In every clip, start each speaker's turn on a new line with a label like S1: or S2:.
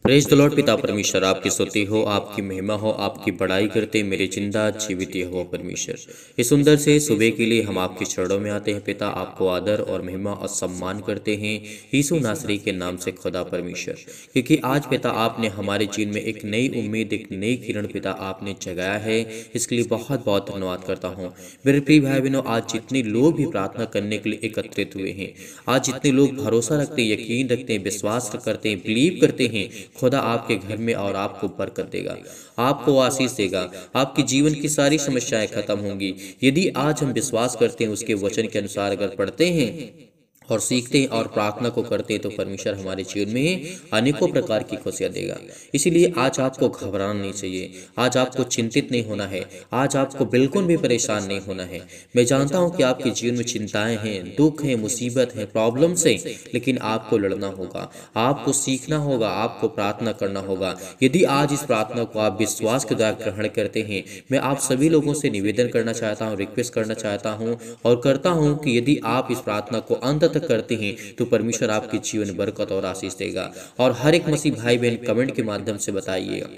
S1: Praise the Lord. पिता परमेश्वर आपकी स्तुति हो, आपकी महिमा हो, आपकी बड़ाई करते मेरे जिंदा जीवित हो परमेश्वर। इस सुंदर से सुबह के लिए हम आपके चरणों में आते हैं पिता, आपको आदर और महिमा और सम्मान करते हैं यीशु नासरी के नाम से खुदा परमेश्वर। क्योंकि आज पिता आपने हमारे जीवन में एक नई उम्मीद, एक नई किरण पिता आपने जगाया है, इसके लिए बहुत बहुत धन्यवाद करता हूँ। मेरे प्रिय भाई बहनों, आज जितने लोग भी प्रार्थना करने के लिए एकत्रित हुए हैं, आज जितने लोग भरोसा रखते हैं, यकीन रखते हैं, विश्वास करते हैं, बिलीव करते हैं, खुदा आपके घर में और आपको बरकत देगा, आपको आशीष देगा, आपके जीवन की सारी समस्याएं खत्म होंगी। यदि आज हम विश्वास करते हैं, उसके वचन के अनुसार अगर पढ़ते हैं और सीखते हैं और प्रार्थना को करते हैं, तो परमेश्वर हमारे जीवन में अनेकों प्रकार की खुशियां देगा। इसीलिए आज आपको घबराना नहीं चाहिए, आज आपको चिंतित नहीं होना है, आज आपको बिल्कुल भी परेशान नहीं होना है। मैं जानता हूं कि आपके जीवन में चिंताएं हैं, दुख है, मुसीबत है, प्रॉब्लम्स है, लेकिन आपको लड़ना होगा, आपको सीखना होगा, आपको प्रार्थना करना होगा। यदि आज इस प्रार्थना को आप विश्वास के द्वारा ग्रहण करते हैं, मैं आप सभी लोगों से निवेदन करना चाहता हूँ, रिक्वेस्ट करना चाहता हूँ और करता हूँ कि यदि आप इस प्रार्थना को अंत करते हैं तो परमेश्वर आपके जीवन बरकत और आशीष देगा। और हर एक मसीह भाई बहन कमेंट के माध्यम से बताइएगा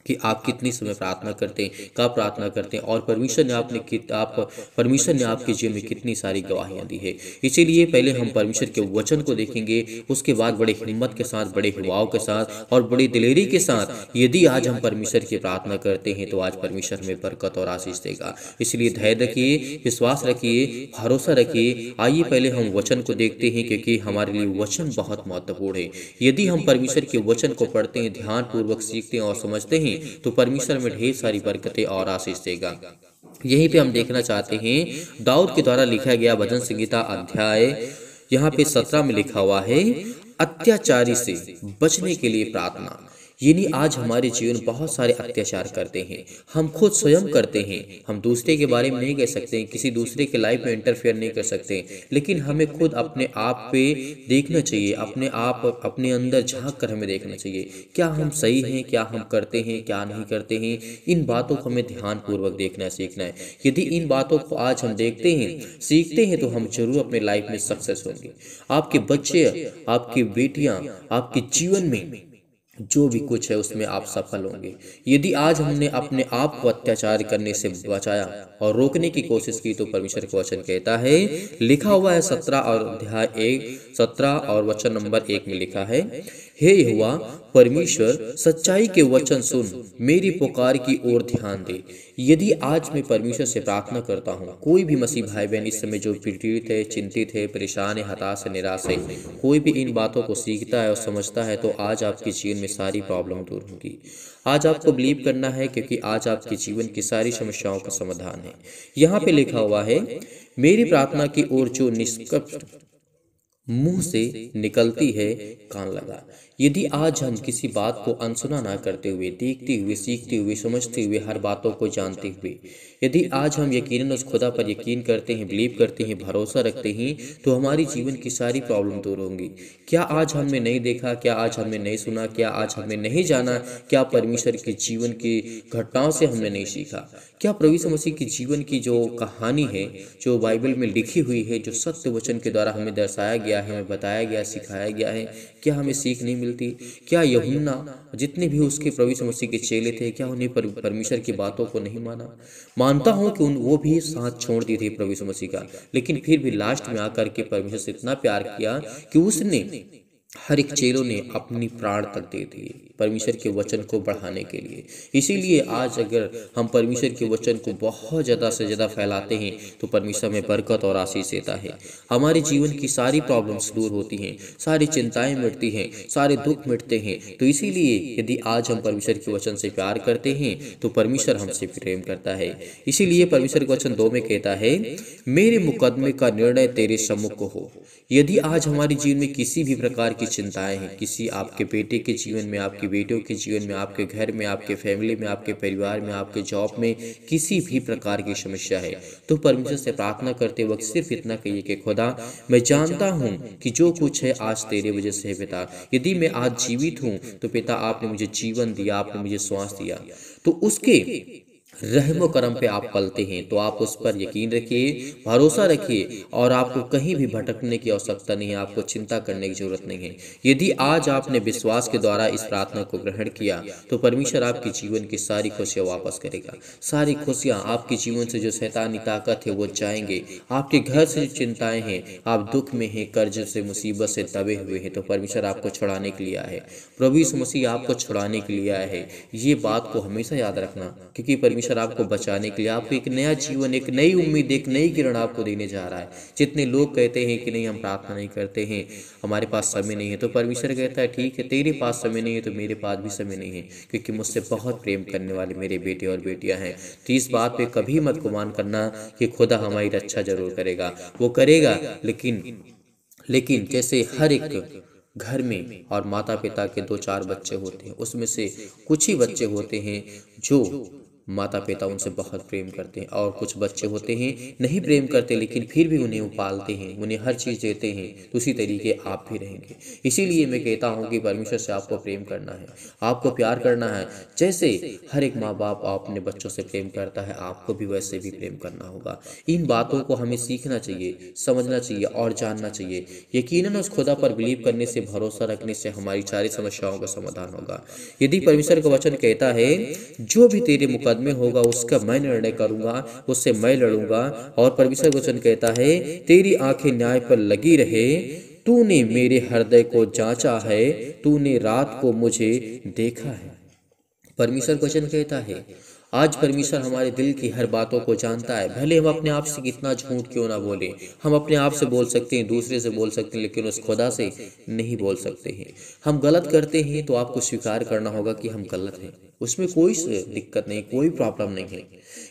S1: कि आप कितनी समय प्रार्थना करते हैं, कब प्रार्थना करते हैं और परमेश्वर ने आपके जीवन में कितनी सारी गवाहियां दी है। इसीलिए पहले हम परमेश्वर के वचन को देखेंगे, उसके बाद बड़े हिम्मत के साथ, बड़े हिवाव के साथ और बड़ी दिलेरी के साथ यदि आज हम परमेश्वर की प्रार्थना करते हैं तो आज परमेश्वर हमें बरकत और आशीष देगा। इसलिए धैर्य रखिए, विश्वास रखिए, भरोसा रखिए। आइए पहले हम वचन को देखते हैं, क्योंकि हमारे लिए वचन बहुत महत्वपूर्ण है। यदि हम परमेश्वर के वचन को पढ़ते हैं, ध्यान पूर्वक सीखते हैं और समझते हैं, तो परमेश्वर में ढेर सारी बरकतें और आशीष देगा। यहीं पे हम देखना चाहते हैं दाऊद के द्वारा लिखा गया भजन संहिता अध्याय यहाँ पे 17 में लिखा हुआ है, अत्याचारी से बचने के लिए प्रार्थना। यानी आज हमारे जीवन बहुत सारे अत्याचार करते हैं, हम खुद स्वयं करते हैं, हम दूसरे के बारे में नहीं कह सकते, किसी दूसरे के लाइफ में इंटरफेयर नहीं कर सकते, लेकिन हमें खुद अपने आप पे देखना चाहिए, अपने आप अपने अंदर झांक कर हमें देखना चाहिए, क्या हम सही हैं, क्या हम करते हैं, क्या नहीं करते हैं। इन बातों को हमें ध्यान पूर्वक देखना है, सीखना है। यदि इन बातों को आज हम देखते हैं, सीखते हैं, तो हम जरूर अपने लाइफ में सक्सेस होंगे। आपके बच्चे, आपकी बेटियां, आपके जीवन में जो भी कुछ है उसमें आप सफल होंगे। यदि आज हमने अपने आप को अत्याचार करने से बचाया और रोकने की कोशिश की, तो परमेश्वर का वचन कहता है, लिखा हुआ है 17 और अध्याय 17 और वचन नंबर 1 में लिखा है, हे यहोवा परमेश्वर सच्चाई के वचन सुन, मेरी पुकार की ओर ध्यान दे। यदि आज मैं परमेश्वर से प्रार्थना करता हूँ, कोई भी मसीह भाई बहन इस समय जो पीड़ित है, चिंतित है, परेशान है, हताश है, निराश है, कोई भी इन बातों को सीखता है और समझता है, तो आज आपके जीवन में सारी प्रॉब्लम दूर होगी। आज आपको बिलीव करना है, क्योंकि आज आपके जीवन की सारी समस्याओं का समाधान है। यहाँ पे लिखा हुआ है, मेरी प्रार्थना की ओर जो निष्कपट मुंह से निकलती है कान लगा। यदि आज हम किसी बात को अनसुना ना करते हुए, देखते हुए, सीखते हुए, समझते हुए, हर बातों को जानते हुए, यदि आज हम यकीनन उस खुदा पर यकीन करते हैं, बिलीव करते हैं, भरोसा रखते हैं, तो हमारी जीवन की सारी प्रॉब्लम दूर होंगी। क्या आज हमने नहीं देखा, क्या आज हमने नहीं सुना, क्या आज हमने नहीं जाना, क्या परमेश्वर के जीवन की घटनाओं से हमने नहीं सीखा, क्या प्रभु यीशु मसीह के जीवन की जो कहानी है, जो बाइबल में लिखी हुई है, जो सत्य वचन के द्वारा हमें दर्शाया गया है, हमें बताया गया, सिखाया गया है, क्या हमें सीख नहीं मिलती? क्या यूहन्ना, जितने भी उसके प्रभु यीशु मसीह के चेले थे, क्या उन्हें परमेश्वर की बातों को नहीं माना? मानता हूं कि वो भी साथ छोड़ दी थी प्रभु यीशु मसीह का, लेकिन फिर भी लास्ट में आकर के परमेश्वर से इतना प्यार किया कि उसने हर एक चेलों ने अपनी प्राण तक दे दिए परमेश्वर के वचन को बढ़ाने के लिए। इसीलिए आज अगर हम परमेश्वर के वचन को बहुत ज़्यादा से ज़्यादा फैलाते हैं, तो परमेश्वर में बरकत और आशीष देता है। हमारे जीवन की सारी प्रॉब्लम्स दूर होती हैं, सारी चिंताएं मिटती हैं, सारे दुख मिटते हैं। तो इसीलिए यदि आज हम परमेश्वर के वचन से प्यार करते हैं, तो परमेश्वर हमसे प्रेम करता है। इसीलिए परमेश्वर के वचन 2 में कहता है, मेरे मुकदमे का निर्णय तेरे सम्मुख हो। यदि आज हमारे जीवन में किसी भी प्रकार की चिंताएं हैं, किसी आपके बेटे के जीवन में, आपकी बेटियों के जीवन में, आपके घर में, आपके फैमिली में, आपके परिवार में, आपके जॉब में किसी भी प्रकार की समस्या है, तो परमेश्वर से प्रार्थना करते वक्त सिर्फ इतना कहिए कि खुदा, मैं जानता हूं कि जो कुछ है आज तेरे वजह से है पिता। यदि मैं आज जीवित हूं तो पिता आपने मुझे जीवन दिया, आपने मुझे श्वास दिया, तो उसके रहमो करम पे आप पलते हैं तो आप उस पर यकीन रखिए, भरोसा रखिए और आपको कहीं भी भटकने की आवश्यकता नहीं है, आपको चिंता करने की जरूरत नहीं है। यदि आज आपने विश्वास के द्वारा इस प्रार्थना को ग्रहण किया तो परमेश्वर आपके जीवन की सारी खुशियां वापस करेगा। सारी खुशियां आपके जीवन से जो शैतानी ताकत है वो जाएंगे। आपके घर से जो चिंताएं हैं, आप दुख में हैं, कर्ज से मुसीबत से दबे हुए हैं, तो परमेश्वर आपको छुड़ाने के लिए आया है। प्रभु यीशु मसीह आपको छुड़ाने के लिए आया है। ये बात को हमेशा याद रखना, क्योंकि परमेश्वर आपको बचाने के लिए, आपको एक नया जीवन, एक नई उम्मीद, एक नई किरण आपको देने जा रहा है। जितने लोग कहते हैं कि नहीं हम प्रार्थना नहीं करते हैं, हमारे पास समय नहीं है, तो परमेश्वर कहता है ठीक है, तेरे पास समय नहीं है तो मेरे पास भी समय नहीं है, क्योंकि मुझसे बहुत प्रेम करने वाले मेरे बेटे और बेटियां हैं। तो इस बात पे कभी मत गुमान करना कि खुदा हमारी रक्षा जरूर करेगा। वो करेगा, लेकिन जैसे हर एक घर में और माता पिता के 2-4 बच्चे होते हैं, उसमें से कुछ ही बच्चे होते हैं जो माता पिता उनसे बहुत प्रेम करते हैं, और कुछ बच्चे होते हैं नहीं प्रेम करते लेकिन फिर भी उन्हें वो पालते हैं, उन्हें हर चीज़ देते हैं। तो उसी तरीके आप भी रहेंगे। इसीलिए मैं कहता हूँ कि परमेश्वर से आपको प्रेम करना है, आपको प्यार करना है। जैसे हर एक माँ बाप अपने बच्चों से प्रेम करता है, आपको भी वैसे भी प्रेम करना होगा। इन बातों को हमें सीखना चाहिए, समझना चाहिए और जानना चाहिए। यकीनन उस खुदा पर बिलीव करने से, भरोसा रखने से हमारी सारी समस्याओं का समाधान होगा। यदि परमेश्वर का वचन कहता है जो भी तेरे मुकदमे में होगा उसका मैं निर्णय करूंगा, उससे मैं लड़ूंगा, और परमेश्वर का वचन कहता है तेरी आंखें न्याय पर लगी रहे, तूने मेरे हृदय को जांचा है, तूने रात को मुझे देखा है। परमेश्वर का वचन कहता है आज परमेश्वर हमारे दिल की हर बातों को जानता है। भले हम अपने आप से कितना झूठ क्यों ना बोलें, हम अपने आप से बोल सकते हैं, दूसरे से बोल सकते हैं, लेकिन उस खुदा से नहीं बोल सकते हैं। हम गलत करते हैं तो आपको स्वीकार करना होगा कि हम गलत हैं, उसमें कोई दिक्कत नहीं, कोई प्रॉब्लम नहीं है।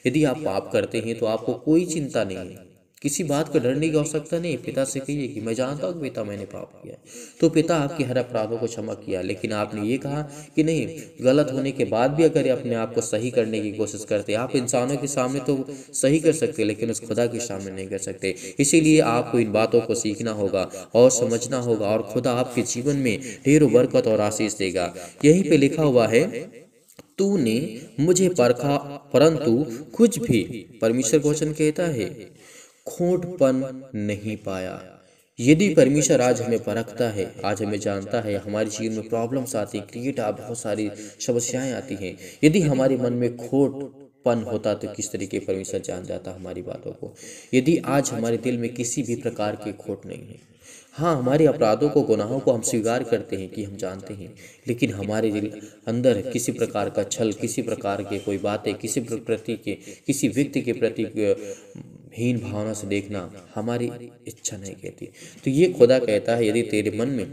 S1: यदि आप पाप करते हैं तो आपको कोई चिंता नहीं है, किसी बात को डरने की आवश्यकता नहीं। पिता से कहिए कि मैं जानता हूँ पिता मैंने पाप किया, तो पिता आपके हर अपराधों को क्षमा किया। लेकिन आपने ये कहा कि नहीं, गलत होने के बाद भी अगर अपने आप को सही करने की कोशिश करते, आप इंसानों के सामने तो सही कर सकते लेकिन उस खुदा के सामने नहीं कर सकते। इसीलिए आपको इन बातों को सीखना होगा और समझना होगा, और खुदा आपके जीवन में ढेरों बरकत और आशीष देगा। यहीं पे लिखा हुआ है तूने मुझे परखा परंतु कुछ भी, परमेश्वर का वचन कहता है, खोटपन नहीं पाया। यदि परमेश्वर आज हमें परखता है, आज हमें जानता है, हमारे जीवन में प्रॉब्लम्स आती, क्रिएट बहुत सारी समस्याएं आती हैं, यदि हमारे मन में खोटपन होता तो किस तरीके परमेश्वर जान जाता हमारी बातों को। यदि आज हमारे दिल में किसी भी प्रकार की खोट नहीं है, हाँ हमारे अपराधों को, गुनाहों को हम स्वीकार करते हैं कि हम जानते हैं, लेकिन हमारे दिल अंदर किसी प्रकार का छल, किसी प्रकार के कोई बातें, किसी प्रति के, किसी व्यक्ति के प्रति हीन भावना से देखना हमारी इच्छा नहीं कहती। तो ये खुदा कहता है यदि तेरे मन में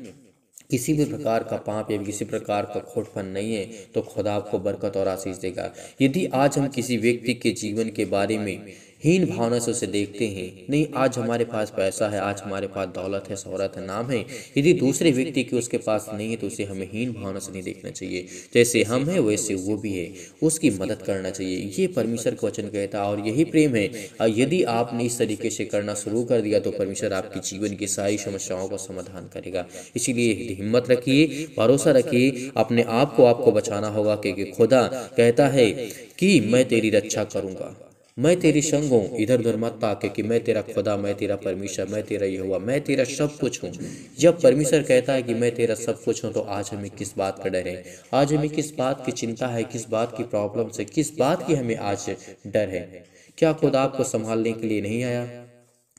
S1: किसी भी प्रकार का पाप या किसी प्रकार का खोटपन नहीं है तो खुदा आपको बरकत और आशीष देगा। यदि आज हम किसी व्यक्ति के जीवन के बारे में हीन भावना से उसे देखते हैं, नहीं आज हमारे पास पैसा है, आज हमारे पास दौलत है, शोहरत है, नाम है, यदि दूसरे व्यक्ति की उसके पास नहीं है तो उसे हमें हीन भावना से नहीं देखना चाहिए। जैसे हम हैं वैसे वो भी है, उसकी मदद करना चाहिए। ये परमेश्वर का वचन कहता है और यही प्रेम है। यदि आपने इस तरीके से करना शुरू कर दिया तो परमेश्वर आपके जीवन की सारी समस्याओं का समाधान करेगा। इसीलिए हिम्मत रखिए, भरोसा रखिए, अपने आप को आपको बचाना होगा, क्योंकि खुदा कहता है कि मैं तेरी रक्षा करूंगा, मैं तेरी संग हूँ, इधर उधर मत ताक, क्योंकि मैं तेरा खुदा, मैं तेरा परमेश्वर, मैं तेरा यहोवा, मैं तेरा सब कुछ हूँ। जब परमेश्वर कहता है कि मैं तेरा सब कुछ हूँ तो आज हमें किस बात का डर है, आज हमें किस बात की चिंता है, किस बात की प्रॉब्लम से, किस बात की हमें आज डर है? क्या खुदा आपको संभालने के लिए नहीं आया?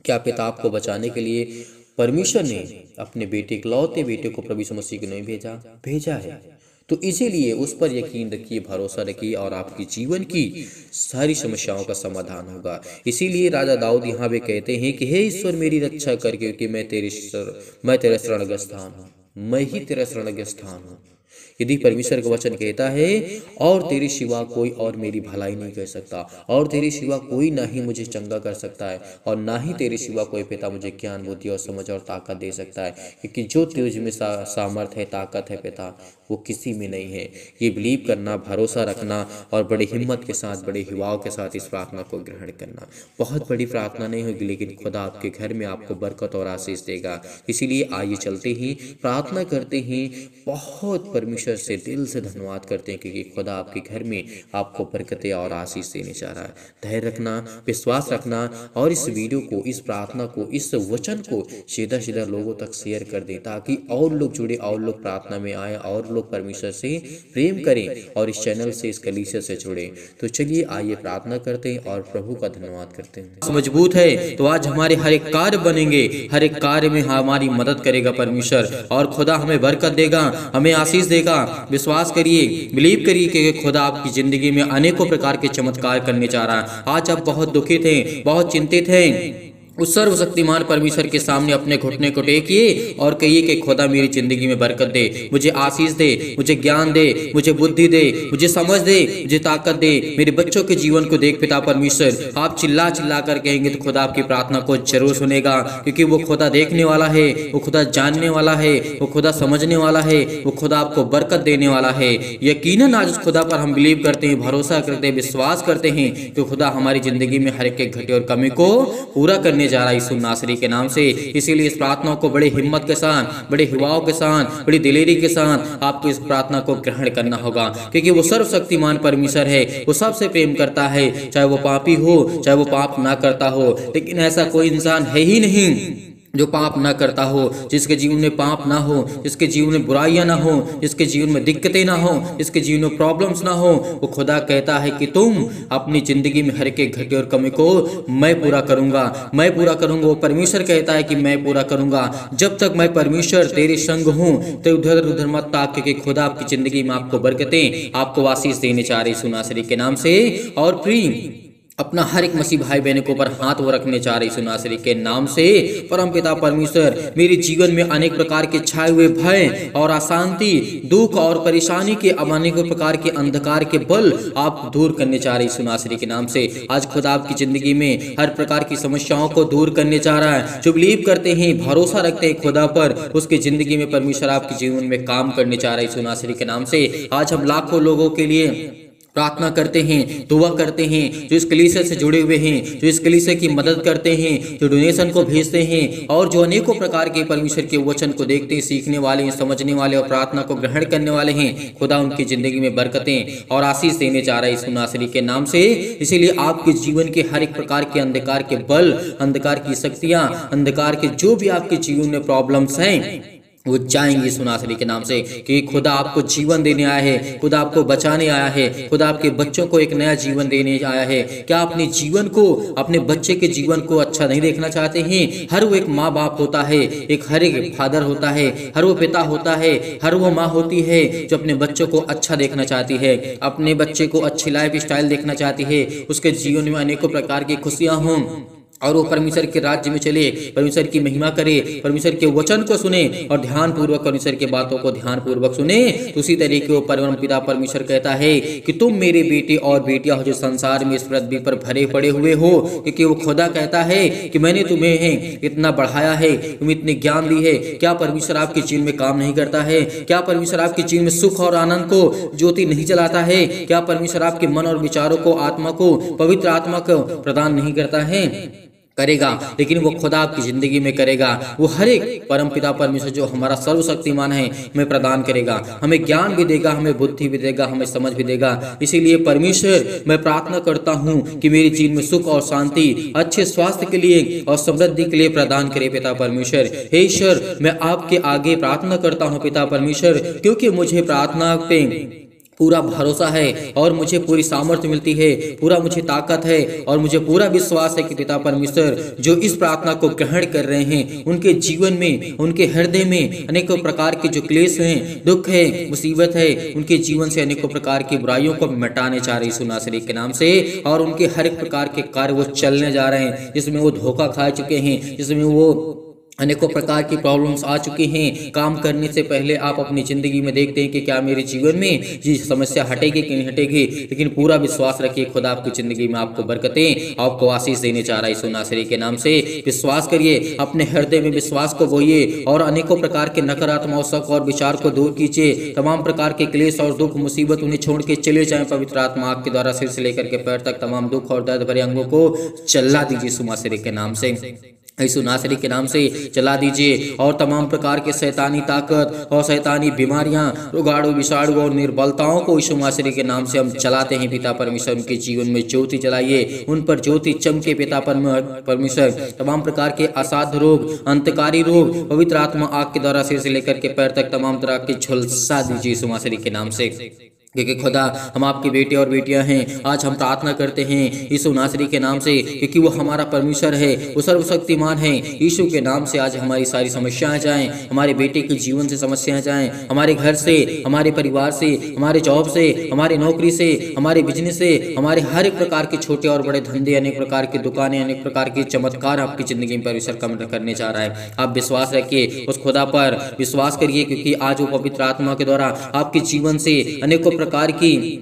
S1: क्या पिता आपको बचाने के लिए परमेश्वर ने अपने बेटे, इकलौते बेटे को प्रभु यीशु मसीह को नहीं भेजा है? तो इसीलिए उस पर यकीन रखिए, भरोसा रखिए और आपकी जीवन की सारी समस्याओं का समाधान होगा। इसीलिए राजा दाऊद यहाँ पे कहते हैं कि हे ईश्वर मेरी रक्षा कर, क्योंकि मैं तेरा शरणगस्थ स्थान हूँ, मैं ही तेरा शरणगस्थ स्थान हूँ। यदि परमेश्वर का वचन कहता है और तेरे सिवा कोई और मेरी भलाई नहीं कर सकता, और तेरे सिवा कोई ना ही मुझे चंगा कर सकता है, और ना ही तेरे सिवा कोई पिता मुझे ज्ञान, बुद्धि और समझ और ताकत दे सकता है, क्योंकि जो तुझ में सामर्थ है, ताकत है पिता, वो किसी में नहीं है। ये बिलीव करना, भरोसा रखना और बड़ी हिम्मत के साथ, बड़े हिवाव के साथ इस प्रार्थना को ग्रहण करना। बहुत बड़ी प्रार्थना नहीं होगी, लेकिन खुदा आपके घर में आपको बरकत और आशीष देगा। इसीलिए आइए चलते ही प्रार्थना करते हैं, बहुत परमेश्वर से दिल से धन्यवाद करते हैं क्योंकि खुदा आपके घर में आपको बरकतें और आशीष देने जा रहा है। धैर्य रखना, विश्वास रखना और इस वीडियो को, इस प्रार्थना को, इस वचन को सीधा लोगों तक शेयर कर दें ताकि और लोग जुड़े और लोग प्रार्थना में आए और लोग परमेश्वर से प्रेम करें और इस चैनल से, इस कलीसिया से जुड़े। तो चलिए आइए प्रार्थना करते हैं और प्रभु का धन्यवाद करते हैं। मजबूत है तो आज हमारे हर एक कार्य बनेंगे, हर एक कार्य में हमारी मदद करेगा परमेश्वर और खुदा हमें बरकत देगा, हमें आशीष देगा। विश्वास करिए, बिलीव करिए कि खुदा आपकी जिंदगी में अनेकों प्रकार के चमत्कार करने जा रहा है। आज आप बहुत दुखित हैं, बहुत चिंतित हैं, उस सर्वशक्तिमान परमेश्वर के सामने अपने घुटने को टेकिए और कहिए कि खुदा मेरी जिंदगी में बरकत दे, मुझे आशीष दे, मुझे ज्ञान दे, मुझे बुद्धि दे, मुझे समझ दे, मुझे ताकत दे, मेरे बच्चों के जीवन को देख पिता परमेश्वर। आप चिल्ला चिल्ला कर कहेंगे तो खुदा आपकी प्रार्थना को जरूर सुनेगा क्योंकि वो खुदा देखने वाला है, वो खुदा जानने वाला है, वो खुदा समझने वाला है, वो खुदा आपको बरकत देने वाला है। यकीनन आज उस खुदा पर हम बिलीव करते हैं, भरोसा करते हैं, विश्वास करते हैं कि खुदा हमारी जिंदगी में हर एक घटे और कमी को पूरा करने जा रहा है यीशु नासरी के नाम से। इसीलिए इस प्रार्थना को बड़े हिम्मत के साथ, बड़े हिवाओं के साथ, बड़ी दिलेरी के साथ आपको इस प्रार्थना को ग्रहण करना होगा क्योंकि वो सर्वशक्तिमान परमेश्वर है, वो सबसे प्रेम करता है, चाहे वो पापी हो, चाहे वो पाप ना करता हो। लेकिन ऐसा कोई इंसान है ही नहीं जो पाप ना करता हो, जिसके जीवन में पाप ना हो, जिसके जीवन में बुराइयां ना हो, जिसके जीवन में दिक्कतें ना हो, जिसके जीवन में प्रॉब्लम्स ना हो। वो खुदा कहता है कि तुम अपनी जिंदगी में हर एक घटे और कमी को मैं पूरा करूंगा, मैं पूरा करूंगा। वो परमेश्वर कहता है कि मैं पूरा करूंगा। जब तक मैं परमेश्वर तेरे संग हूँ तो उधर उधर मत ताक क्योंकि खुदा आपकी जिंदगी में आपको बरकतें, आपको आशीष देने चाह रही यीशु नासरी के नाम से। और प्रिय अपना हर एक मसीह भाई बहनों के ऊपर हाथ वो रखने चाह रही यीशु नासरी के नाम से। परम पिता परमेश्वर, मेरे जीवन में अनेक प्रकार के छाए हुए भय और अशांति, दुख और परेशानी के अनेक प्रकार के अंधकार के बल आप दूर करने चाह रही यीशु नासरी के नाम से। आज खुदा आपकी जिंदगी में हर प्रकार की समस्याओं को दूर करने चाह रहा है। जो बिलीव करते हैं, भरोसा रखते हैं खुदा पर, उसकी जिंदगी में परमेश्वर आपके जीवन में काम करने चाह रहा है यीशु नासरी के नाम से। आज हम लाखों लोगों के लिए प्रार्थना करते हैं, दुआ करते हैं, जो इस कलीसिया से जुड़े हुए हैं, जो इस कलीसिया की मदद करते हैं, जो डोनेशन को भेजते हैं और जो अनेकों प्रकार के परमेश्वर के वचन को देखते हैं, सीखने वाले हैं, समझने वाले और प्रार्थना को ग्रहण करने वाले हैं। खुदा उनकी जिंदगी में बरकतें और आशीष देने जा रहा है यीशु नासरी के नाम से। इसीलिए आपके जीवन के हर एक प्रकार के अंधकार के बल, अंधकार की शक्तियां, अंधकार के जो भी आपके जीवन में प्रॉब्लम्स हैं वो जाएंगे यीशु नासरी के नाम से कि खुदा आपको जीवन देने आया है, खुदा आपको बचाने आया है, खुदा आपके बच्चों को एक नया जीवन देने आया है। क्या अपने जीवन को, अपने बच्चे के जीवन को अच्छा नहीं देखना चाहते हैं? हर वो एक माँ बाप होता है, हर एक फादर होता है, हर वो पिता होता है, हर वो माँ होती है जो अपने बच्चों को अच्छा देखना चाहती है, अपने बच्चे को अच्छी लाइफ स्टाइल देखना चाहती है, उसके जीवन में अनेकों प्रकार की खुशियाँ हों और वो परमेश्वर के राज्य में चले, परमेश्वर की महिमा करे, परमेश्वर के वचन को सुने और ध्यान पूर्वक परमेश्वर के बातों को ध्यान पूर्वक सुने। तो उसी तरीके वो परम पिता परमेश्वर कहता है कि तुम मेरे बेटे और बेटियां हो जो संसार में इस पृथ्वी पर भरे पड़े हुए हो, क्योंकि वो खुदा कहता है कि मैंने तुम्हें इतना बढ़ाया है, तुम्हें इतने ज्ञान दी है। क्या परमेश्वर आपके जीवन में काम नहीं करता है? क्या परमेश्वर आपके जीवन में सुख और आनंद को ज्योति नहीं जलाता है? क्या परमेश्वर आपके मन और विचारों को, आत्मा को, पवित्र आत्मा को प्रदान नहीं करता है? करेगा, लेकिन वो खुदा आपकी जिंदगी में करेगा। वो हर एक परमपिता परमेश्वर जो हमारा सर्वशक्तिमान है हमें प्रदान करेगा, हमें ज्ञान भी देगा, हमें बुद्धि भी देगा, हमें समझ भी देगा। इसीलिए परमेश्वर, मैं प्रार्थना करता हूँ कि मेरे जीवन में सुख और शांति, अच्छे स्वास्थ्य के लिए और समृद्धि के लिए प्रदान करे पिता परमेश्वर। हे ईश्वर, मैं आपके आगे प्रार्थना करता हूँ पिता परमेश्वर, क्योंकि मुझे प्रार्थना पे पूरा भरोसा है और मुझे पूरी सामर्थ्य मिलती है, पूरा मुझे ताकत है और मुझे पूरा विश्वास है कि पिता परमेश्वर जो इस प्रार्थना को ग्रहण कर रहे हैं उनके जीवन में, उनके हृदय में अनेकों प्रकार के जो क्लेश हैं, दुख है, मुसीबत है, उनके जीवन से अनेकों प्रकार की बुराइयों को मिटाने चाह रहे यीशु नासरी के नाम से। और उनके हर एक प्रकार के कार्य वो चलने जा रहे हैं जिसमें वो धोखा खा चुके हैं, जिसमें वो अनेकों प्रकार की प्रॉब्लम्स आ चुकी हैं। काम करने से पहले आप अपनी जिंदगी में देखते हैं कि क्या मेरे जीवन में ये समस्या हटेगी कि नहीं हटेगी, लेकिन पूरा विश्वास रखिए खुदा आपकी जिंदगी में आपको बरकतें, आपको आशीष देने चाह रहा है यीशु नासरी के नाम से। विश्वास करिए, अपने हृदय में विश्वास को बोइए और अनेकों प्रकार के नकारात्मक शक और विचार को दूर कीजिए। तमाम प्रकार के क्लेश और दुख मुसीबत उन्हें छोड़ के चले जाएं। पवित्र आत्मा आपके द्वारा सिर से लेकर के पैर तक तमाम दुख और दर्द भरे अंगों को चला दीजिए यीशु नासरी के नाम से। यीशु नासरी के नाम से चला दीजिए और तमाम प्रकार के शैतानी ताकत और शैतानी बीमारियां, रोगाणु, विषाणु और निर्बलताओं को यीशु नासरी के नाम से हम चलाते हैं। पिता परमेश्वर, उनके जीवन में ज्योति जलाइए, उन पर ज्योति चमके। पिता परमेश्वर, तमाम प्रकार के असाध्य रोग, अंतकारी रोग पवित्र आत्मा आग के द्वारा सिर से लेकर के पैर तक तमाम तरह के झुलसा दीजिए यीशु नासरी के नाम से। क्योंकि खुदा हम आपके बेटे और बेटियां हैं। आज हम प्रार्थना करते हैं यीशु नासरी के नाम से, क्योंकि वो हमारा परमेश्वर है, वो सर्वशक्तिमान है। यीशु के नाम से आज हमारी सारी समस्याएं जाएं, हमारे बेटे के जीवन से समस्याएं जाएं, हमारे घर से, हमारे परिवार से, हमारे जॉब से, हमारे नौकरी से, हमारे बिजनेस से, हमारे हर एक प्रकार के छोटे और बड़े धंधे, अनेक प्रकार की दुकानें, अनेक प्रकार के चमत्कार आपकी जिंदगी में परमेश्वर कम करने जा रहा है। आप विश्वास रखिए, उस खुदा पर विश्वास करिए, क्योंकि आज वो पवित्र आत्मा के द्वारा आपके जीवन से अनेकों प्रकार की,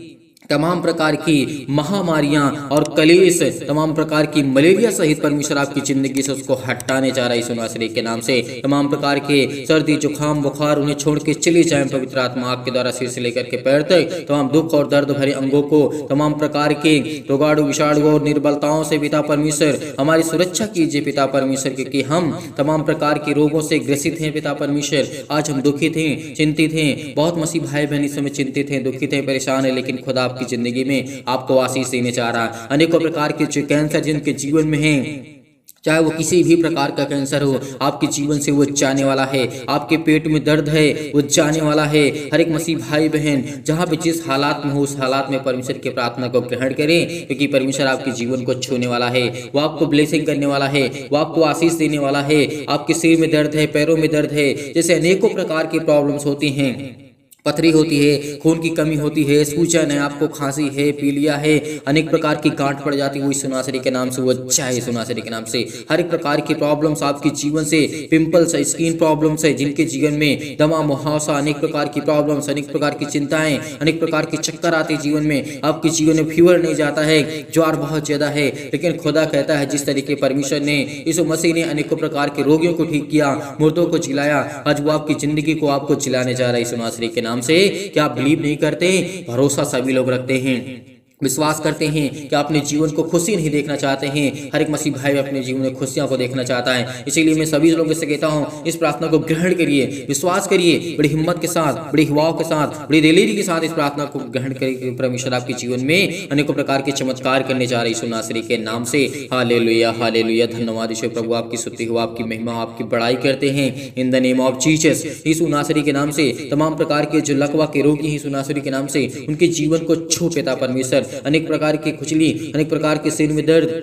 S1: तमाम प्रकार की महामारियां और कलेश, तमाम प्रकार की मलेरिया सहित परमेश्वर आपकी जिंदगी से उसको हटाने जा रहा है यीशु नासरी के नाम से। तमाम प्रकार के सर्दी, जुकाम, बुखार उन्हें छोड़ के चले जाएं पवित्र आत्मा आग के द्वारा सिर से लेकर के पैर तक। तमाम दुख और दर्द भरे अंगों को, तमाम प्रकार के रोगाणु, विषाणु और निर्बलताओं से पिता परमेश्वर हमारी सुरक्षा कीजिए पिता परमेश्वर, क्योंकि हम तमाम प्रकार के रोगों से ग्रसित हैं पिता परमेश्वर। आज हम दुखित हैं, चिंतित हैं, बहुत मसीह भाई बहन इस समय चिंतित हैं, दुखित हैं, परेशान है, लेकिन खुदा आपकी जिंदगी में आपको आशीष देने जा रहा है। अनेकों प्रकार के जो कैंसर जिनके जीवन में हैं, चाहे वो किसी भी प्रकार का कैंसर हो, आपके जीवन से वो जाने वाला है। आपके पेट में दर्द है, वो जाने वाला है। हर एक मसीह भाई बहन जहाँ पे जिस हालात में हो, उस हालात में परमेश्वर की प्रार्थना को ग्रहण करें, क्योंकि परमेश्वर आपके जीवन को छूने वाला है, वो आपको ब्लेसिंग करने वाला है, वो आपको आशीष देने वाला है। आपके सिर में दर्द है, पैरों में दर्द है, जैसे अनेकों प्रकार की प्रॉब्लम्स होती हैं, पथरी होती है, खून की कमी होती है, सूजन है, आपको खांसी है, पीलिया है, अनेक प्रकार की गांठ पड़ जाती है, वो यीशु नासरी के नाम से वो चाहे यीशु नासरी के नाम से। हर एक प्रकार की प्रॉब्लम्स आपके जीवन से, पिंपल्स है, स्किन प्रॉब्लम्स है, जिनके जीवन में दमा, मुहावसा, अनेक प्रकार की प्रॉब्लम्स, अनेक प्रकार की चिंताएं, अनेक प्रकार के चक्कर आते जीवन में, आपके जीवन में फीवर नहीं जाता है, ज्वर बहुत ज्यादा है, लेकिन खुदा कहता है जिस तरीके परमेश्वर ने, यीशु मसीह ने अनेकों प्रकार के रोगियों को ठीक किया, मुर्दों को जिलाया, आज वो आपकी जिंदगी को आपको जिलाने जा रहा है यीशु नासरी के नाम से। क्या आप बिलीव नहीं करते? भरोसा सभी लोग रखते हैं, विश्वास करते हैं कि अपने जीवन को खुशी नहीं देखना चाहते हैं। हर एक मसीह भाई अपने जीवन में खुशियों को देखना चाहता है। इसीलिए मैं सभी लोगों से कहता हूं, इस प्रार्थना को ग्रहण करिए, विश्वास करिए, बड़ी हिम्मत के साथ, बड़ी हवाओं के साथ, बड़ी दिलेरी के साथ इस प्रार्थना को ग्रहण करिए। परमेश्वर आपके जीवन में अनेकों प्रकार के चमत्कार करने जा रहे यीशु नासरी के नाम से। हालेलुया, हालेलुया, धन्यवाद यीशु प्रभु, आपकी स्तुति हो, आपकी महिमा, आपकी बड़ाई करते हैं in the name of Jesus. Yeshu नासरी के नाम से तमाम प्रकार के जो लकवा के रोगी हैं यीशु नासरी के नाम से, उनके जीवन को छू पिता परमेश्वर। अनेक प्रकार की खुजली, अनेक प्रकार के सिर में दर्द,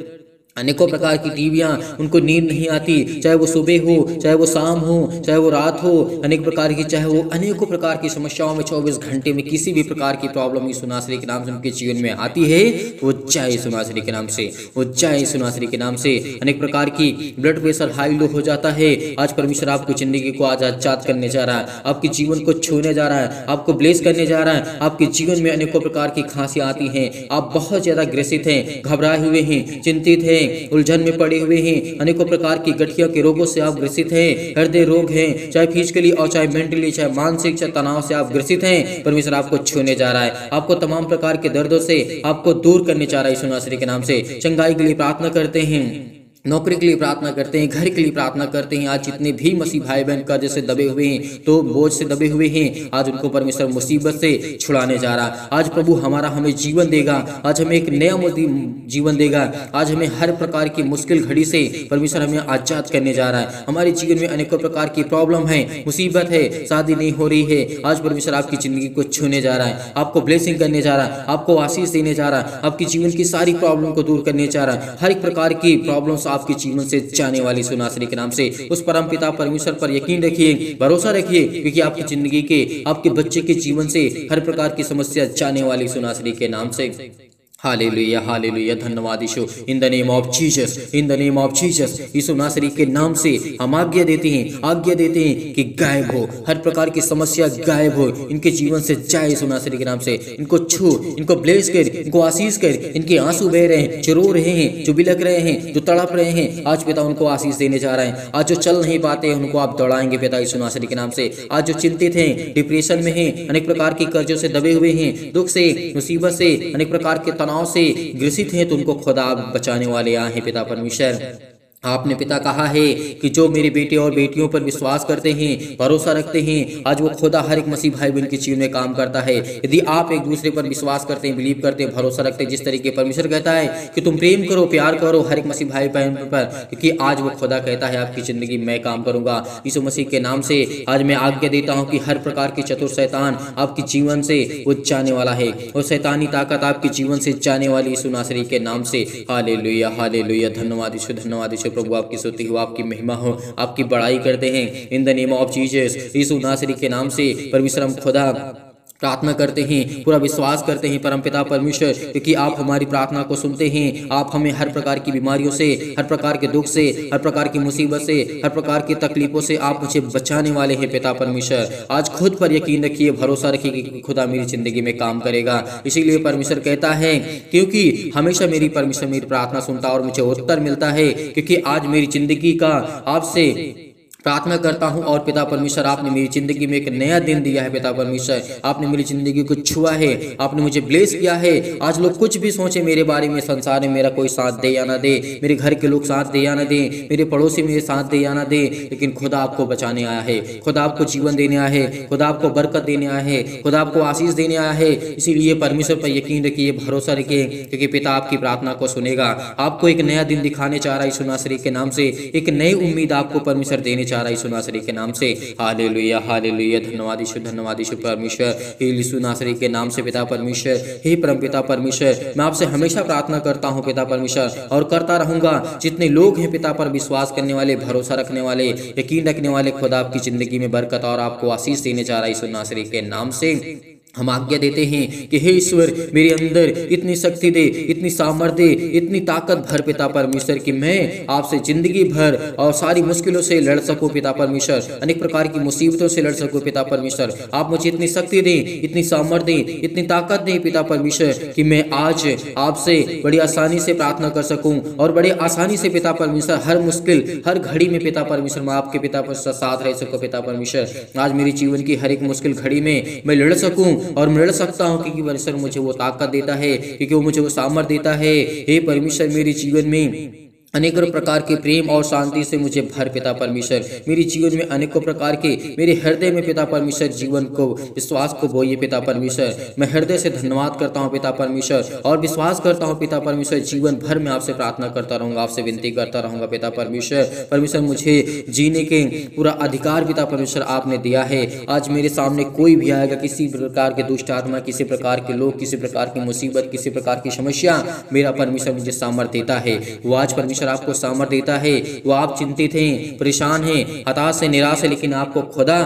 S1: अनेकों प्रकार की टीवियां, उनको नींद नहीं आती, चाहे वो सुबह हो, चाहे वो शाम हो, चाहे वो रात हो, अनेक प्रकार की, चाहे वो अनेकों प्रकार की समस्याओं में 24 घंटे में किसी भी प्रकार की प्रॉब्लम यीशु नासरी के नाम से उनके जीवन में आती है, वो चाहे यीशु नासरी के नाम से, वो चाहे यीशु नासरी के नाम से। अनेक प्रकार की ब्लड प्रेशर हाई लो हो जाता है, आज परमेश्वर आपको जिंदगी को आज आजाद करने जा रहा है, आपके जीवन को छूने जा रहा है, आपको ब्लेस करने जा रहा है। आपके जीवन में अनेकों प्रकार की खांसी आती हैं, आप बहुत ज्यादा ग्रसित हैं, घबराए हुए हैं, चिंतित हैं, उलझन में पड़े हुए हैं, अनेकों प्रकार की गठिया के रोगों से आप ग्रसित हैं, हृदय रोग हैं, चाहे फिजिकली और चाहे मेंटली, चाहे मानसिक, चाहे तनाव से आप ग्रसित हैं, परमेश्वर आपको छूने जा रहा है, आपको तमाम प्रकार के दर्दों से आपको दूर करने जा रहा है यीशु नासरी के नाम से। चंगाई के लिए प्रार्थना करते हैं, नौकरी के लिए प्रार्थना करते हैं, घर के लिए प्रार्थना करते हैं। आज जितने भी मसीह भाई बहन कर्ज से दबे हुए हैं, तो बोझ से दबे हुए हैं, आज उनको परमेश्वर मुसीबत से छुड़ाने जा रहा। आज प्रभु हमें जीवन देगा, आज हमें एक नया जीवन देगा, आज हमें हर प्रकार की मुश्किल घड़ी से परमेश्वर हमें आजाद करने जा रहा है। हमारे जीवन में अनेकों प्रकार की प्रॉब्लम है, मुसीबत है, शादी नहीं हो रही है, आज परमेश्वर आपकी जिंदगी को छूने जा रहा है, आपको ब्लेसिंग करने जा रहा है, आपको आशीष देने जा रहा है, आपकी जीवन की सारी प्रॉब्लम को दूर करने जा रहा है। हर एक प्रकार की प्रॉब्लम आपके जीवन से जाने वाली यीशु नासरी के नाम से। उस परम पिता परमेश्वर पर यकीन रखिए, भरोसा रखिए, क्योंकि आपकी जिंदगी के, आपके बच्चे के जीवन से हर प्रकार की समस्या जाने वाली यीशु नासरी के नाम से। हालेलुया, हालेलुया, धन्यवाद Yeshu, in the name of Jesus, in the name of Jesus. Yeshu नासरी के नाम से हम आज्ञा देते हैं कि गायब हो, हर प्रकार की समस्या गायब हो, इनके जीवन से जाए यीशु नासरी के नाम से। इनको छू, इनको ब्लेस कर, इनको आशीष कर, इनके आंसू बह रहे हैं, जो रो रहे हैं, जो बिलक रहे हैं, जो तड़प रहे हैं, आज पिता उनको आशीष देने जा रहे हैं। आज जो चल नहीं पाते हैं उनको आप दौड़ाएंगे पिता यीशु नासरी के नाम से। आज जो चिंतित हैं, डिप्रेशन में हैं, अनेक प्रकार की कर्जों से दबे हुए हैं, दुख से, मुसीबत से, अनेक प्रकार के तनाव से ग्रसित हैं, तो उनको खुदा बचाने वाले आए हैं पिता परमेश्वर। आपने पिता कहा है कि जो मेरे बेटे और बेटियों पर विश्वास करते हैं, भरोसा रखते हैं, आज वो खुदा हर एक मसीह भाई बहन के जीवन में काम करता है। यदि आप एक दूसरे पर विश्वास करते हैं, बिलीव करते हैं, भरोसा रखते हैं, जिस तरीके परमेश्वर कहता है कि तुम प्रेम करो, प्यार करो हर एक मसीह भाई बहन पर, क्योंकि आज वो खुदा कहता है आपकी ज़िंदगी में काम करूंगा। यीशु मसीह के नाम से आज मैं आज्ञा देता हूँ कि हर प्रकार की चतुर शैतान आपके जीवन से वो जाने वाला है और शैतानी ताकत आपके जीवन से जाने वाली यीशु नासरी के नाम से। Hallelujah, hallelujah. धन्यवाद यीशु, धन्यवाद यीशु। प्रभु आपकी स्तुति हो, आपकी महिमा हो, आपकी बड़ाई करते हैं in the name of Jesus. Yeshu नासरी के नाम से परमेश्वर हम खुदा प्रार्थना करते हैं, पूरा विश्वास करते हैं परमपिता परमेश्वर, क्योंकि आप हमारी प्रार्थना को सुनते हैं। आप हमें हर प्रकार की बीमारियों से, हर प्रकार के दुख से, हर प्रकार की मुसीबत से, हर प्रकार की तकलीफों से आप मुझे बचाने वाले हैं पिता परमेश्वर। आज खुद पर यकीन रखिए, भरोसा रखिए कि खुदा मेरी जिंदगी में काम करेगा। इसीलिए परमेश्वर कहता है, क्योंकि हमेशा मेरी परमेश्वर मेरी प्रार्थना सुनता और मुझे उत्तर मिलता है, क्योंकि आज मेरी जिंदगी का आपसे प्रार्थना करता हूं और पिता परमेश्वर आपने मेरी जिंदगी में एक नया दिन दिया है। पिता परमेश्वर आपने मेरी जिंदगी को छुआ है, आपने मुझे ब्लेस किया है। आज लोग कुछ भी सोचे मेरे बारे में, संसार में मेरा कोई साथ दे या ना दे, मेरे घर के लोग साथ दे या ना दे, मेरे पड़ोसी मेरे साथ दे या ना दे, लेकिन खुदा आपको बचाने आया है, खुदा आपको जीवन देने आया है, खुदा आपको बरकत देने आया है, खुदा आपको आशीष देने आया है। इसीलिए परमेश्वर पर यकीन रखिए, भरोसा रखिए, क्योंकि पिता आपकी प्रार्थना को सुनेगा। आपको एक नया दिन दिखाने चाह रहा है यीशु नासरी के नाम से, एक नई उम्मीद आपको परमेश्वर देने चाह रहा है यीशु नासरी के नाम से। Hallelujah, hallelujah. धन्यवाद यीशु, धन्यवाद यीशु परमेश्वर। हे यीशु नासरी के नाम से पिता परमेश्वर, हे परम पिता परमेश्वर, मैं आपसे हमेशा प्रार्थना करता हूं पिता परमेश्वर, और करता रहूंगा। जितने लोग हैं पिता पर विश्वास करने वाले, भरोसा रखने वाले, यकीन रखने वाले, खुदा आपकी जिंदगी में बरकत और आपको आशीष देने जा रहा है यीशु नासरी के नाम से। हम आज्ञा देते हैं कि हे ईश्वर मेरे अंदर इतनी शक्ति दे, इतनी सामर्थ्य दे, इतनी ताकत भर पिता परमेश्वर कि मैं आपसे जिंदगी भर और सारी मुश्किलों से लड़ सकूं पिता परमेश्वर, अनेक प्रकार की मुसीबतों से लड़ सकूं पिता परमेश्वर। आप मुझे इतनी शक्ति दें, इतनी सामर्थ्य दें, इतनी ताकत दें पिता परमेश्वर कि मैं आज आपसे बड़ी आसानी से प्रार्थना कर सकूं और बड़े आसानी से पिता परमेश्वर हर मुश्किल हर घड़ी में पिता परमेश्वर मैं आपके पिता परमेश्वर साथ रह सकूं पिता परमेश्वर। आज मेरी जीवन की हर एक मुश्किल घड़ी में मैं लड़ सकूं और मैं लड़ सकता हूं, क्योंकि परमेश्वर मुझे वो ताकत देता है, क्योंकि वो मुझे वो सामर्थ्य देता है। हे परमेश्वर मेरे जीवन में अनेकों प्रकार के प्रेम और शांति से मुझे भर पिता परमेश्वर। मेरे जीवन में अनेकों प्रकार के, मेरे हृदय में पिता परमेश्वर जीवन को, विश्वास को बोइए पिता परमेश्वर। मैं हृदय से धन्यवाद करता हूं पिता परमेश्वर और विश्वास करता हूं पिता परमेश्वर। जीवन भर में आपसे प्रार्थना करता रहूंगा, आपसे विनती करता रहूंगा पिता परमेश्वर। परमेश्वर मुझे जीने के पूरा अधिकार पिता परमेश्वर आपने दिया है। आज मेरे सामने कोई भी आएगा, किसी प्रकार के दुष्ट आत्मा, किसी प्रकार के लोग, किसी प्रकार की मुसीबत, किसी प्रकार की समस्या, मेरा परमेश्वर मुझे सामर्थ्य देता है। वो आज परमेश्वर आपको सामर्थ्य देता है। वो आप चिंतित हैं, परेशान हैं, हताश हैं, निराश है, लेकिन आपको खुदा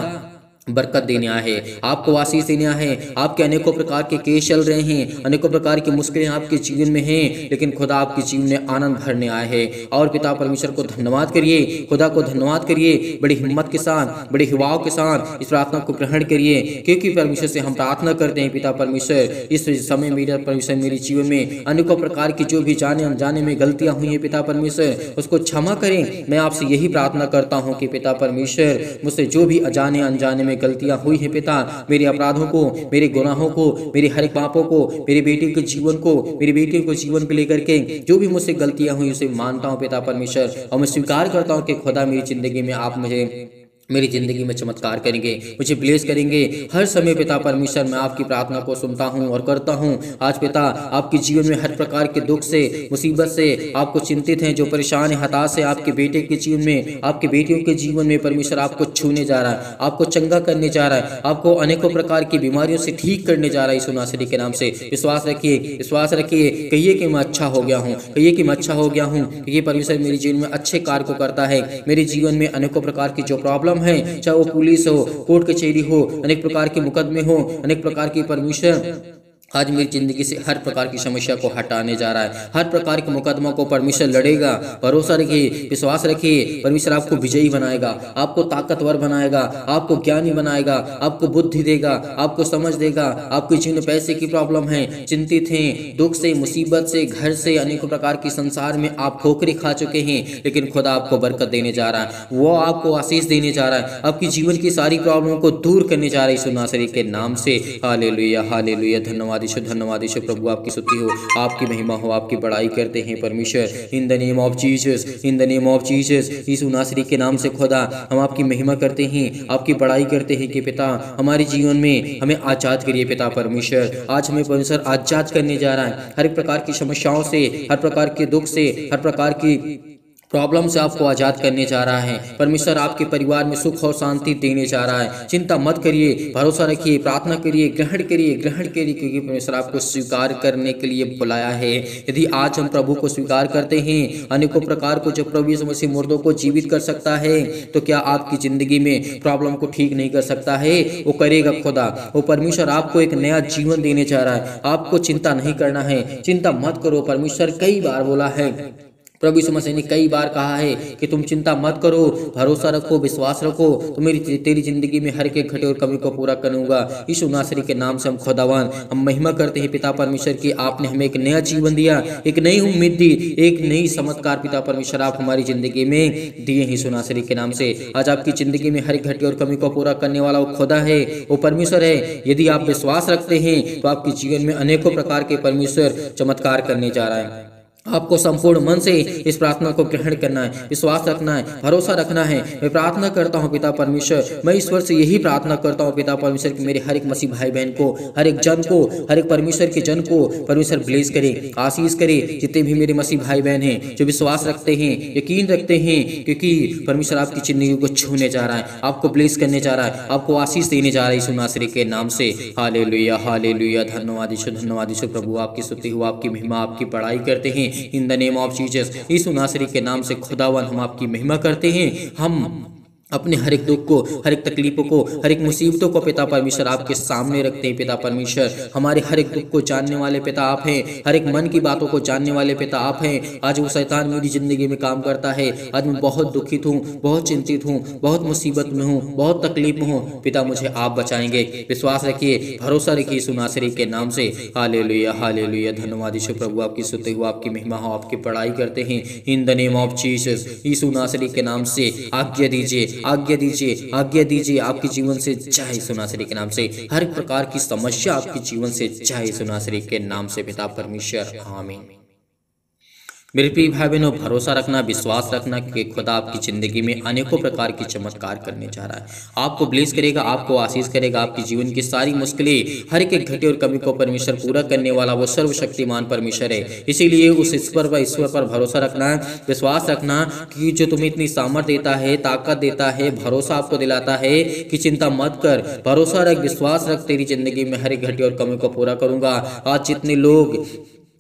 S1: बरकत देने आया है, आपको आशीष देने आया है। आपके अनेकों प्रकार के केस चल रहे हैं, अनेकों प्रकार की मुश्किलें आपके जीवन में हैं, लेकिन खुदा आपके जीवन में आनंद भरने आए हैं। और पिता परमेश्वर को धन्यवाद करिए, खुदा को धन्यवाद करिए, बड़ी हिम्मत के साथ, बड़े हिवाव के साथ इस प्रार्थना को ग्रहण करिए, क्योंकि परमेश्वर से हम प्रार्थना करते हैं पिता परमेश्वर। इस समय मेरा परमेश्वर मेरे जीवन में अनेकों प्रकार की जो भी जाने अनजाने में गलतियां हुई हैं पिता परमेश्वर, उसको क्षमा करें। मैं आपसे यही प्रार्थना करता हूँ कि पिता परमेश्वर मुझसे जो भी अजाने अनजाने गलतियां हुई हैं पिता, मेरे अपराधों को, मेरे गुनाहों को, मेरे हर एक पापों को, मेरे बेटे के जीवन को, मेरी बेटी को जीवन को लेकर के जो भी मुझसे गलतियां हुई उसे मानता हूं पिता परमेश्वर, और मैं स्वीकार करता हूं कि खुदा मेरी जिंदगी में आप मुझे मेरी जिंदगी में चमत्कार करेंगे, मुझे ब्लेस करेंगे। हर समय पिता परमेश्वर मैं आपकी प्रार्थना को सुनता हूं और करता हूं। आज पिता आपके जीवन में हर प्रकार के दुख से, मुसीबत से आपको चिंतित हैं, जो परेशान है, हताश है, आपके बेटे के जीवन में, आपके बेटियों के जीवन में परमेश्वर आपको छूने जा रहा है, आपको चंगा करने जा रहा है, आपको अनेकों प्रकार की बीमारियों से ठीक करने जा रहा है यीशु नासरी के नाम से। विश्वास रखिए, विश्वास रखिए, कहिए कि मैं अच्छा हो गया हूँ, कहिए कि मैं अच्छा हो गया हूँ, क्योंकि परमेश्वर मेरे जीवन में अच्छे कार्य को करता है। मेरे जीवन में अनेकों प्रकार की जो प्रॉब्लम है, चाहे वो पुलिस हो, कोर्ट कचहरी हो, अनेक प्रकार के मुकदमे हो, अनेक प्रकार की परमेश्वर आज मेरी जिंदगी से हर प्रकार की समस्या को हटाने जा रहा है। हर प्रकार के मुकदमा को परमेश्वर लड़ेगा। भरोसा रखिए, विश्वास रखिए, परमेश्वर आपको विजयी बनाएगा, आपको ताकतवर बनाएगा, आपको ज्ञानी बनाएगा, आपको बुद्धि देगा, आपको समझ देगा। आपके जीवन में पैसे की प्रॉब्लम है, चिंतित हैं, दुख से, मुसीबत से, घर से, अनेकों प्रकार की संसार में आप ठोकरें खा चुके हैं, लेकिन खुदा आपको बरकत देने जा रहा है, वो आपको आशीष देने जा रहा है, आपकी जीवन की सारी प्रॉब्लम को दूर करने जा रहा है यीशु नासरी के नाम से। Hallelujah, hallelujah. धन्यवाद धन्यवाद ईश्वर, धन्यवाद ईश्वर प्रभु, आपकी स्तुति हो, आपकी महिमा हो, आपकी बड़ाई करते हैं परमेश्वर। In the name of Jesus, in the name of Jesus, Yeshu नासरी के नाम से खुदा हम आपकी महिमा करते हैं, आपकी बड़ाई करते हैं कि पिता हमारे जीवन में हमें आजाद करिए पिता परमेश्वर। आज हमें परमेश्वर आजाद करने जा रहा है हर एक प्रकार की समस्याओं से, हर प्रकार के दुख से, हर प्रकार की प्रॉब्लम से आपको आज़ाद करने जा रहा है परमेश्वर। आपके परिवार में सुख और शांति देने जा रहा है। चिंता मत करिए, भरोसा रखिए, प्रार्थना करिए, ग्रहण करिए, ग्रहण करिए, क्योंकि परमेश्वर आपको स्वीकार करने के लिए बुलाया है। यदि आज हम प्रभु को स्वीकार करते हैं, अनेकों प्रकार को जब प्रभु यीशु मसीह मुर्दों को जीवित कर सकता है, तो क्या आपकी जिंदगी में प्रॉब्लम को ठीक नहीं कर सकता है? वो करेगा खुदा। वो परमेश्वर आपको एक नया जीवन देने जा रहा है। आपको चिंता नहीं करना है, चिंता मत करो। परमेश्वर कई बार बोला है, प्रभु यीशु मसीह ने कई बार कहा है कि तुम चिंता मत करो, भरोसा रखो, विश्वास रखो, तो तेरी जिंदगी में हर एक घटे और कमी को पूरा करूंगा। यीशु नासरी के नाम से हम खुदावन हम महिमा करते हैं पिता परमेश्वर की। आपने हमें एक नया जीवन दिया, एक नई उम्मीद दी, एक नई चमत्कार पिता परमेश्वर आप हमारी जिंदगी में दिए हैं यीशु नासरी के नाम से। आज आपकी जिंदगी में हर एक घटे और कमी को पूरा करने वाला वो खुदा है, वो परमेश्वर है। यदि आप विश्वास रखते हैं तो आपके जीवन में अनेकों प्रकार के परमेश्वर चमत्कार करने जा रहा है। आपको संपूर्ण मन से इस प्रार्थना को ग्रहण करना है, विश्वास रखना है, भरोसा रखना है। मैं प्रार्थना करता हूँ पिता परमेश्वर, मैं ईश्वर से यही प्रार्थना करता हूँ पिता परमेश्वर कि मेरे हर एक मसीह भाई बहन को, हर एक जन को, हर एक परमेश्वर के जन को परमेश्वर ब्लेस करे, आशीष करे। जितने भी मेरे मसीह भाई बहन हैं जो विश्वास रखते हैं, यकीन रखते हैं, क्योंकि परमेश्वर आपकी जिंदगी को छूने जा रहा है, आपको ब्लेस करने जा रहा है, आपको आशीष देने जा रहा है यीशु नासरी के नाम से। हालेलुया, हालेलुया, धन्यवाद ईश्वर, धन्यवाद ईश्वर प्रभु, आपकी स्तुति हो, आपकी महिमा, आपकी बड़ाई करते हैं in the name of Jesus. Yeshu नासरी के नाम से खुदावन हम आपकी महिमा करते हैं। हम अपने हर एक दुख को, हर एक तकलीफों को, हर एक मुसीबतों को पिता परमेश्वर आपके सामने रखते हैं पिता परमेश्वर। हमारे हर एक दुख को जानने वाले पिता आप हैं, हर एक मन की बातों को जानने वाले पिता आप हैं। आज वो शैतान मेरी जिंदगी में काम करता है, आज मैं बहुत दुखित हूँ, बहुत चिंतित हूँ, बहुत मुसीबत में हूँ, बहुत तकलीफ में हूँ। पिता मुझे आप बचाएंगे, विश्वास रखिए, भरोसा रखिए यीशु नासरी के नाम से। हालेलुया, हालेलुया, धन्यवाद ईश्वर प्रभु, आपकी स्तुति हो, आपकी महिमा हो, आपकी बड़ाई करते हैं in the name of Jesus. Yeshu नासरी के नाम से आज्ञा दीजिए, आज्ञा दीजिए, आज्ञा दीजिए, आपके जीवन से जाए यीशु नासरी के नाम से। हर प्रकार की समस्या आपके जीवन से जाए यीशु नासरी के नाम से पिता परमेश्वर, आमीन। मेरे प्रिय भाई बहनों, भरोसा रखना, विश्वास रखना कि खुदा आपकी ज़िंदगी में अनेकों प्रकार की चमत्कार करने जा रहा है। आपको ब्लेस करेगा, आपको आशीष करेगा, आपकी जीवन की सारी मुश्किलें, हर एक घटे और कमी को परमेश्वर पूरा करने वाला वो सर्वशक्तिमान परमेश्वर है। इसीलिए उस ईश्वर पर भरोसा रखना, विश्वास रखना कि जो तुम्हें इतनी सामर्थ्य देता है, ताकत देता है, भरोसा आपको दिलाता है कि चिंता मत कर, भरोसा रख, विश्वास रख, तेरी जिंदगी में हर एक घटे और कमी को पूरा करूंगा। आज जितने लोग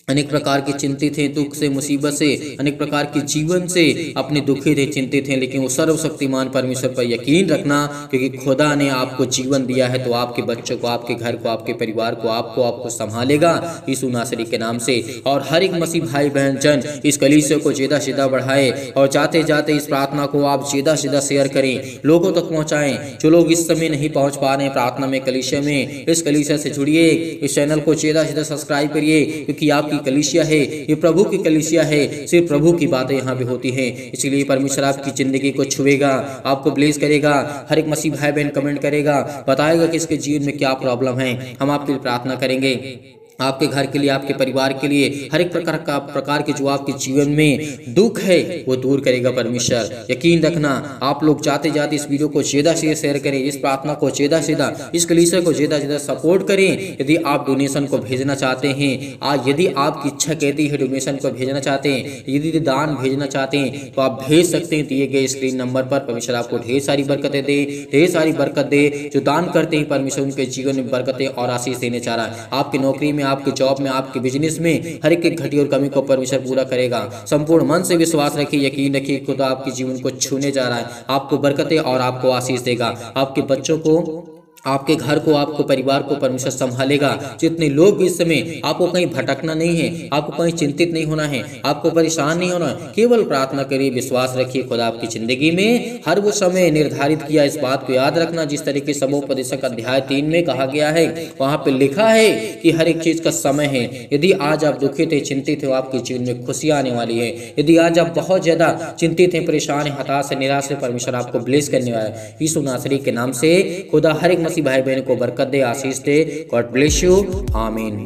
S1: अनेक प्रकार के चिंतित हैं, दुख से, मुसीबत से, अनेक प्रकार के जीवन से अपने दुखित हैं, चिंतित हैं, लेकिन वो सर्वशक्तिमान परमेश्वर पर यकीन रखना, क्योंकि खुदा ने आपको जीवन दिया है तो आपके बच्चों को, आपके घर को, आपके परिवार को, आपको संभालेगा यीशु नासरी के नाम से। और हर एक मसीह भाई बहन जन इस कलीसिया को ज़्यादा से ज़्यादा बढ़ाए और जाते जाते इस प्रार्थना को आप ज़्यादा से ज़्यादा शेयर करें, लोगों तक पहुँचाएँ। जो लोग इस समय नहीं पहुँच पा रहे हैं प्रार्थना में, कलीसिया में, इस कलीसिया से जुड़िए, इस चैनल को ज़्यादा से ज़्यादा सब्सक्राइब करिए, क्योंकि आपकी कलीसिया है, ये प्रभु की कलीसिया है, सिर्फ प्रभु की बातें यहाँ पे होती हैं। इसलिए परमेश्वर आपकी जिंदगी को छुएगा, आपको ब्लेस करेगा। हर एक मसीह भाई बहन कमेंट करेगा, बताएगा कि इसके जीवन में क्या प्रॉब्लम है, हम आपके लिए प्रार्थना करेंगे। आपके घर के लिए, आपके परिवार के लिए, हर एक प्रकार के जो आपके जीवन में दुख है वो दूर करेगा परमेश्वर। यकीन रखना, आप लोग जाते जाते इस वीडियो को ज़्यादा से शेयर करें, इस प्रार्थना को ज़्यादा से ज़्यादा, इस कलीसिया को ज़्यादा से ज़्यादा सपोर्ट करें। यदि आप डोनेशन को भेजना चाहते हैं, आज यदि आपकी इच्छा कहती है डोनेशन को भेजना चाहते हैं, यदि दान भेजना चाहते हैं, तो आप भेज सकते हैं दिए गए स्क्रीन नंबर पर। परमेश्वर आपको ढेर सारी बरकतें दे, ढेर सारी बरकत दे। जो दान करते हैं परमेश्वर उनके जीवन में बरकतें और आशीष देने चाह रहा है। आपकी नौकरी में, आपके जॉब में, आपके बिजनेस में हर एक घटी और कमी को परमेश्वर पूरा करेगा। संपूर्ण मन से विश्वास रखिए, यकीन रखिए, खुदा आपके जीवन को छूने जा रहा है, आपको बरकतें और आपको आशीष देगा। आपके बच्चों को, आपके घर को, आपको परिवार को परमेश्वर संभालेगा। जितने लोग इस समय, आपको कहीं भटकना नहीं है, आपको कहीं चिंतित नहीं होना है, आपको परेशान नहीं होना है। केवल प्रार्थना करिए, विश्वास रखिए, खुदा आपकी जिंदगी में हर वो समय निर्धारित किया। इस बात को याद रखना, जिस तरीके से सबोपदेशक अध्याय 3 में कहा गया है, वहाँ पे लिखा है कि हर एक चीज का समय है। यदि आज आप दुखित है, चिंतित है, आपके जीवन में खुशियाँ आने वाली है। यदि आज आप बहुत ज्यादा चिंतित है, परेशान है, हताश है, निराश है, परमेश्वर आपको ब्लेस करने वाला है यीशु नासरी के नाम से। खुदा हर एक मसीह भाई बहन को बरकत दे, आशीष दे। God bless you. आमीन।